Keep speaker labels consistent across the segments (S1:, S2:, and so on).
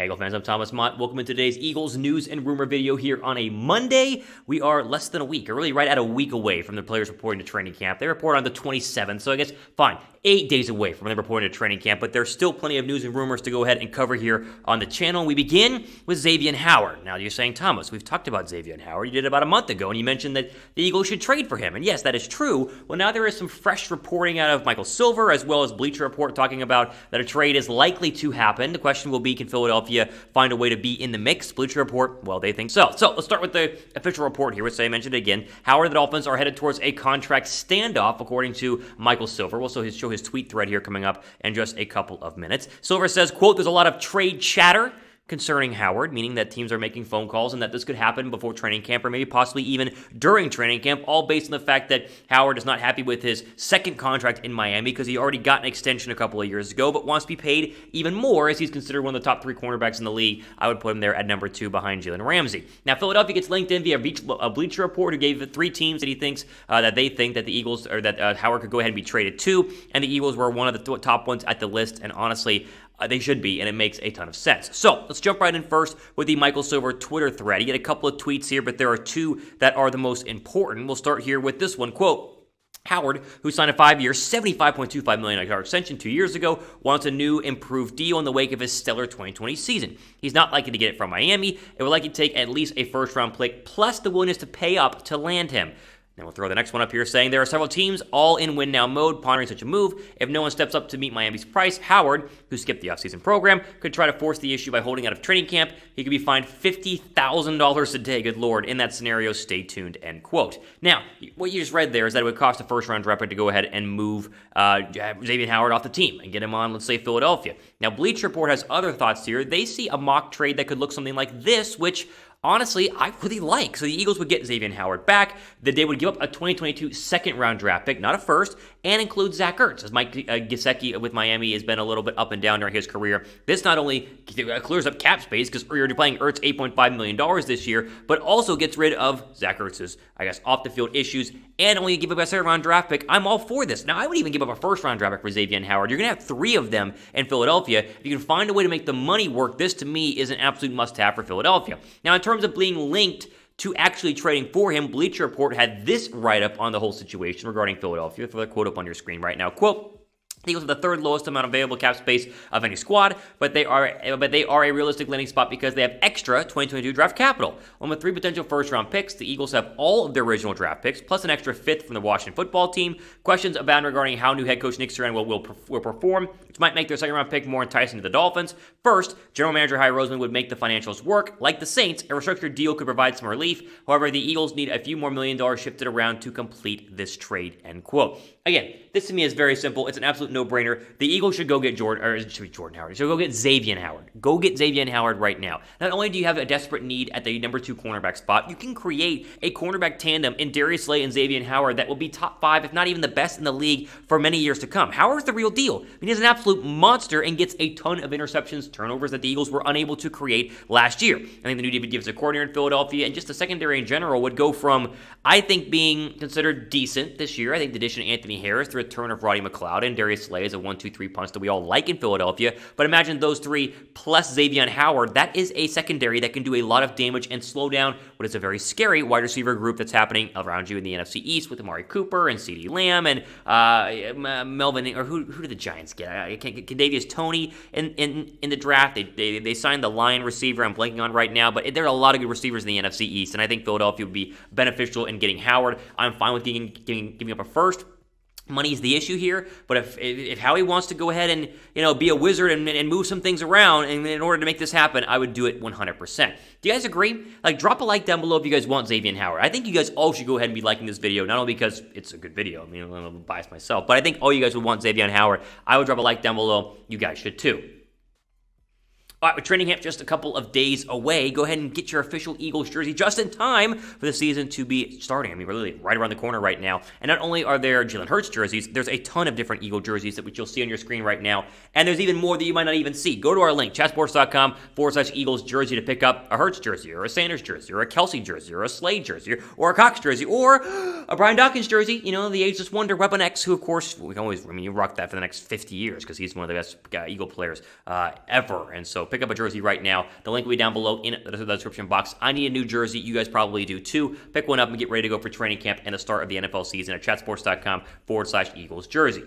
S1: Hey, Eagle fans, I'm Thomas Mott. Welcome to today's Eagles news and rumor video here on a Monday. We are less than a week, or really right at a week away from the players reporting to training camp. They report on the 27th, so I guess, fine, 8 days away from them reporting to training camp, but there's still plenty of news and rumors to go ahead and cover here on the channel. We begin with Xavien Howard. Now, you're saying, Thomas, we've talked about Xavien Howard. You did it about a month ago, and you mentioned that the Eagles should trade for him. And yes, that is true. Well, now there is some fresh reporting out of Michael Silver, as well as Bleacher Report, talking about that a trade is likely to happen. The question will be, can Philadelphia find a way to be in the mix? Bleacher Report, well, they think so. So let's start with the official report here, which I mentioned again. Howard and the Dolphins are headed towards a contract standoff, according to Michael Silver. We'll show his tweet thread here coming up in just a couple of minutes. Silver says, quote, there's a lot of trade chatter concerning Howard, meaning that teams are making phone calls and that this could happen before training camp or maybe possibly even during training camp, all based on the fact that Howard is not happy with his second contract in Miami because he already got an extension a couple of years ago, but wants to be paid even more as he's considered one of the top 3 cornerbacks in the league. I would put him there at number 2 behind Jalen Ramsey. Now, Philadelphia gets linked in via a Bleacher Report who gave 3 teams that he thinks that they think that the Eagles or that Howard could go ahead and be traded to, and the Eagles were one of the top ones at the list, and honestly, they should be, and it makes a ton of sense. So let's jump right in first with the Michael Silver Twitter thread. You get a couple of tweets here, but there are 2 that are the most important. We'll start here with this one, quote, Howard, who signed a 5-year, $75.25 million extension 2 years ago, wants a new, improved deal in the wake of his stellar 2020 season. He's not likely to get it from Miami. It would likely take at least a first-round pick, plus the willingness to pay up to land him. And we'll throw the next one up here saying there are several teams all in win-now mode pondering such a move. If no one steps up to meet Miami's price, Howard, who skipped the offseason program, could try to force the issue by holding out of training camp. He could be fined $50,000 a day. Good Lord. In that scenario, stay tuned, end quote. Now, what you just read there is that it would cost a first-round draft pick to go ahead and move Xavien Howard off the team and get him on, let's say, Philadelphia. Now, Bleacher Report has other thoughts here. They see a mock trade that could look something like this, which honestly, I really like. So the Eagles would get Xavien Howard back. They would give up a 2022 second-round draft pick, not a first, and include Zach Ertz, as Mike Gesicki with Miami has been a little bit up and down during his career. This not only clears up cap space, because you're playing Ertz $8.5 million this year, but also gets rid of Zach Ertz's, off-the-field issues, and only give up a second-round draft pick. I'm all for this. Now, I would even give up a first-round draft pick for Xavien Howard. You're going to have 3 of them in Philadelphia. If you can find a way to make the money work, this, to me, is an absolute must-have for Philadelphia. Now, in terms of being linked to actually trading for him, Bleacher Report had this write-up on the whole situation regarding Philadelphia. For the quote up on your screen right now, quote, the Eagles have the 3rd lowest amount of available cap space of any squad, but they are a realistic landing spot because they have extra 2022 draft capital. Along with 3 potential first-round picks, the Eagles have all of their original draft picks, plus an extra 5th from the Washington football team. Questions abound regarding how new head coach Nick Sirianni will perform, which might make their second-round pick more enticing to the Dolphins. First, General Manager Howie Roseman would make the financials work. Like the Saints, a restructured deal could provide some relief. However, the Eagles need a few more $1 million shifted around to complete this trade, end quote. Again, this to me is very simple. It's an absolute no-brainer. The Eagles should go get Jordan Howard. Should go get Xavien Howard. Go get Xavien Howard right now. Not only do you have a desperate need at the number 2 cornerback spot, you can create a cornerback tandem in Darius Slay and Xavien Howard that will be top 5, if not even the best in the league for many years to come. Howard's the real deal. I mean, he's an absolute monster and gets a ton of interceptions, turnovers that the Eagles were unable to create last year. I think the new David Gibbs coordinator in Philadelphia and just the secondary in general would go from, I think, being considered decent this year. I think the addition of Anthony Harris, the return of Roddy McLeod, and Darius Slay is a 1-2-3 punch that we all like in Philadelphia. But imagine those 3 plus Xavien Howard. That is a secondary that can do a lot of damage and slow down what is a very scary wide receiver group that's happening around you in the NFC East with Amari Cooper and CeeDee Lamb and Melvin, or who did the Giants get? Kadarius Toney in the draft. They signed the Lion receiver I'm blanking on right now, but there are a lot of good receivers in the NFC East, and I think Philadelphia would be beneficial in getting Howard. I'm fine with giving up a first. Money is the issue here, but if Howie wants to go ahead and be a wizard and move some things around in order to make this happen, I would do it 100%. Do you guys agree? Drop a like down below if you guys want Xavien Howard. I think you guys all should go ahead and be liking this video, not only because it's a good video, I'm biased myself, but I think all you guys would want Xavien Howard. I would drop a like down below. You guys should too. All right, with training camp just a couple of days away, go ahead and get your official Eagles jersey just in time for the season to be starting. Really right around the corner right now. And not only are there Jalen Hurts jerseys, there's a ton of different Eagle jerseys which you'll see on your screen right now. And there's even more that you might not even see. Go to our link, chatsports.com/Eagles jersey to pick up a Hurts jersey, or a Sanders jersey, or a Kelsey jersey, or a Slade jersey, or a Cox jersey, or a Brian Dawkins jersey, the ageless wonder, Weapon X, who, of course, we can always, you rock that for the next 50 years because he's one of the best Eagle players ever. And so pick up a jersey right now. The link will be down below in the description box. I need a new jersey. You guys probably do too. Pick one up and get ready to go for training camp and the start of the NFL season at chatsports.com/Eagles jersey.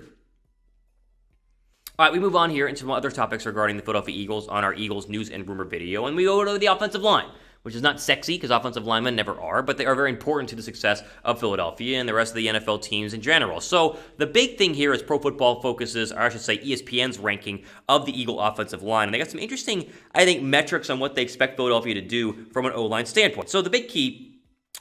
S1: All right, we move on here into some other topics regarding the Philadelphia Eagles on our Eagles news and rumor video, and we go to the offensive line, which is not sexy because offensive linemen never are, but they are very important to the success of Philadelphia and the rest of the NFL teams in general. So the big thing here is Pro Football Focus's, or I should say ESPN's ranking of the Eagle offensive line, and they got some interesting, I think, metrics on what they expect Philadelphia to do from an O-line standpoint. So the big key,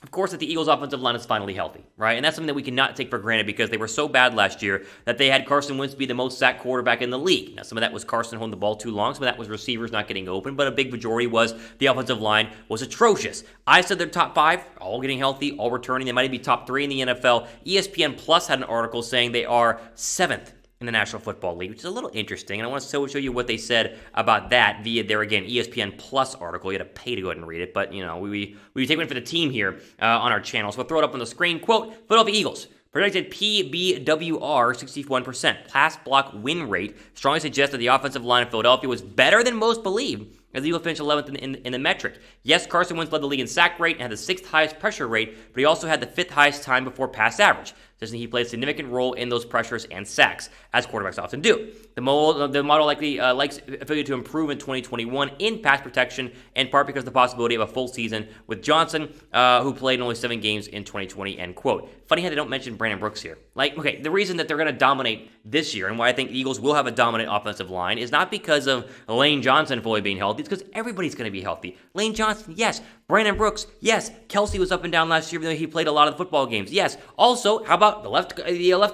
S1: of course, that the Eagles' offensive line is finally healthy, right? And that's something that we cannot take for granted because they were so bad last year that they had Carson Wentz be the most sacked quarterback in the league. Now, some of that was Carson holding the ball too long. Some of that was receivers not getting open, but a big majority was the offensive line was atrocious. I said they're top 5, all getting healthy, all returning. They might even be top 3 in the NFL. ESPN Plus had an article saying they are 7th in the National Football League, which is a little interesting, and I want to show you what they said about that via their, again, ESPN Plus article. You had to pay to go ahead and read it, but, you know, we take one for the team here on our channel, so we'll throw it up on the screen. Quote, Philadelphia Eagles, projected PBWR 61%, pass block win rate, strongly suggests that the offensive line of Philadelphia was better than most believed, as the Eagles finished 11th in the metric. Yes, Carson Wentz led the league in sack rate and had the 6th highest pressure rate, but he also had the 5th highest time before pass average. He played a significant role in those pressures and sacks, as quarterbacks often do. The model likely likes Philly to improve in 2021 in pass protection, in part because of the possibility of a full season with Johnson, who played in only 7 games in 2020, end quote. Funny how they don't mention Brandon Brooks here. Like, okay, the reason that they're going to dominate this year and why I think the Eagles will have a dominant offensive line is not because of Lane Johnson fully being healthy. It's because everybody's going to be healthy. Lane Johnson, yes. Brandon Brooks, yes. Kelsey was up and down last year, even though he played a lot of the football games. Yes. Also, how about the left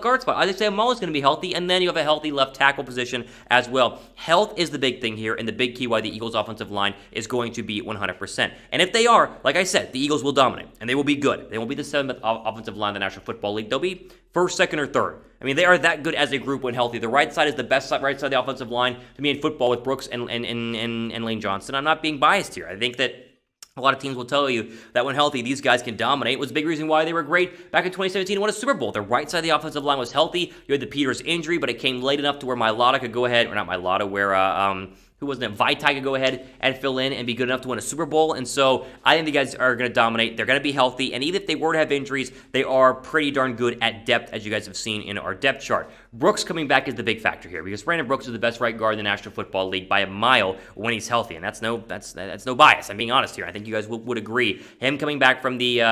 S1: guard spot? Isaiah Moe is going to be healthy, and then you have a healthy left tackle position as well. Health is the big thing here, and the big key why the Eagles' offensive line is going to be 100%. And if they are, like I said, the Eagles will dominate, and they will be good. They won't be the 7th offensive line in the National Football League. They'll be 1st, 2nd, or 3rd. I mean, they are that good as a group when healthy. The right side is the best right side of the offensive line to me in football with Brooks and Lane Johnson. I'm not being biased here. I think that a lot of teams will tell you that when healthy, these guys can dominate. It was a big reason why they were great back in 2017 and won a Super Bowl. The right side of the offensive line was healthy. You had the Peters injury, but it came late enough to where Mailata could go ahead, or not Mailata, where who wasn't it? Vaitai could go ahead and fill in and be good enough to win a Super Bowl. And so I think the guys are going to dominate. They're going to be healthy. And even if they were to have injuries, they are pretty darn good at depth, as you guys have seen in our depth chart. Brooks coming back is the big factor here because Brandon Brooks is the best right guard in the National Football League by a mile when he's healthy. And that's no bias. I'm being honest here. I think you guys would agree. Him coming back from the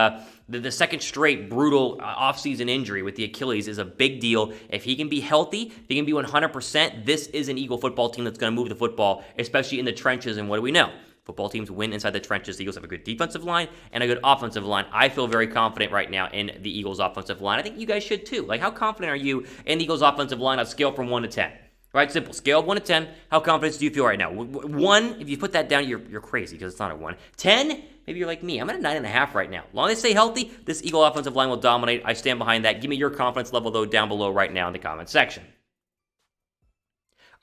S1: second straight brutal offseason injury with the Achilles is a big deal. If he can be healthy, if he can be 100%, this is an Eagle football team that's going to move the football, especially in the trenches. And what do we know? Football teams win inside the trenches. The Eagles have a good defensive line and a good offensive line. I feel very confident right now in the Eagles' offensive line. I think you guys should too. Like, how confident are you in the Eagles' offensive line on a scale from 1 to 10? Right, simple. Scale of 1 to 10. How confident do you feel right now? 1, if you put that down, you're crazy because it's not a 1. 10, maybe you're like me. I'm at a 9.5 right now. As long as they stay healthy, this Eagle offensive line will dominate. I stand behind that. Give me your confidence level, though, down below right now in the comment section.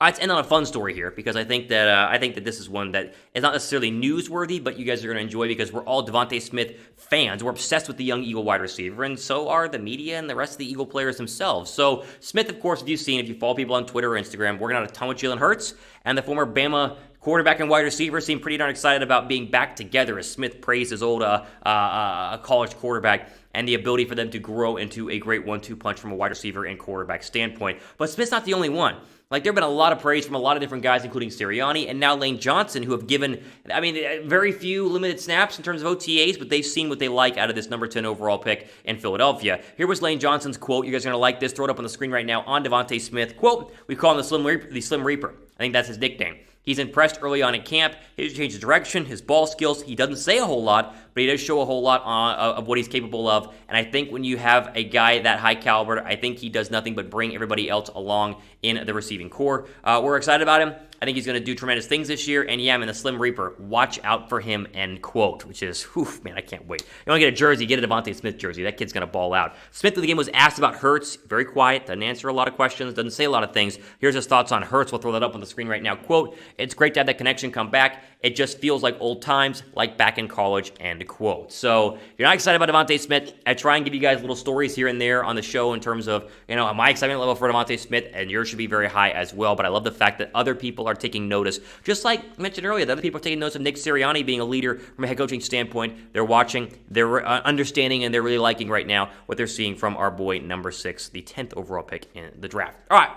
S1: All right, let's end on a fun story here because I think that this is one that is not necessarily newsworthy, but you guys are going to enjoy because we're all Devontae Smith fans. We're obsessed with the young Eagle wide receiver, and so are the media and the rest of the Eagle players themselves. So Smith, of course, if you follow people on Twitter or Instagram, working out a ton with Jalen Hurts, and the former Bama quarterback and wide receiver seem pretty darn excited about being back together as Smith praised his old college quarterback and the ability for them to grow into a great 1-2 punch from a wide receiver and quarterback standpoint. But Smith's not the only one. Like, there have been a lot of praise from a lot of different guys, including Sirianni and now Lane Johnson, who have given, very few limited snaps in terms of OTAs, but they've seen what they like out of this number 10 overall pick in Philadelphia. Here was Lane Johnson's quote. You guys are going to like this. Throw it up on the screen right now on Devontae Smith. Quote, we call him the Slim Reaper. I think that's his nickname. He's impressed early on in camp. He changed his direction, his ball skills. He doesn't say a whole lot, but he does show a whole lot of what he's capable of. And I think when you have a guy that high caliber, I think he does nothing but bring everybody else along in the receiving core. We're excited about him. I think he's going to do tremendous things this year. And yeah, I'm in the Slim Reaper. Watch out for him, end quote, which is, whew, man, I can't wait. You want to get a jersey, get a Devontae Smith jersey. That kid's going to ball out. Smith of the game was asked about Hurts. Very quiet. Doesn't answer a lot of questions. Doesn't say a lot of things. Here's his thoughts on Hurts. We'll throw that up on the screen right now. Quote, it's great to have that connection come back. It just feels like old times, like back in college, end end quote. So if you're not excited about Devontae Smith, I try and give you guys little stories here and there on the show in terms of, my excitement level for Devontae Smith, and yours should be very high as well. But I love the fact that other people are taking notice. Just like I mentioned earlier, the other people are taking notice of Nick Sirianni being a leader from a head coaching standpoint. They're watching, they're understanding, and they're really liking right now what they're seeing from our boy number 6, the 10th overall pick in the draft. All right.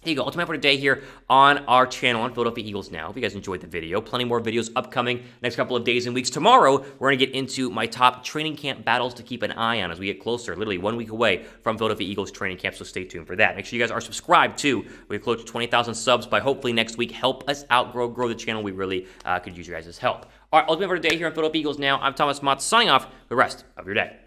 S1: There you go. Ultimate for today here on our channel on Philadelphia Eagles Now. If you guys enjoyed the video, plenty more videos upcoming next couple of days and weeks. Tomorrow, we're going to get into my top training camp battles to keep an eye on as we get closer, literally 1 week away from Philadelphia Eagles training camp, so stay tuned for that. Make sure you guys are subscribed too. We're close to 20,000 subs by hopefully next week. Help us out, grow the channel. We really could use your guys' help. All right, ultimate for today here on Philadelphia Eagles Now. I'm Thomas Mott, signing off for the rest of your day.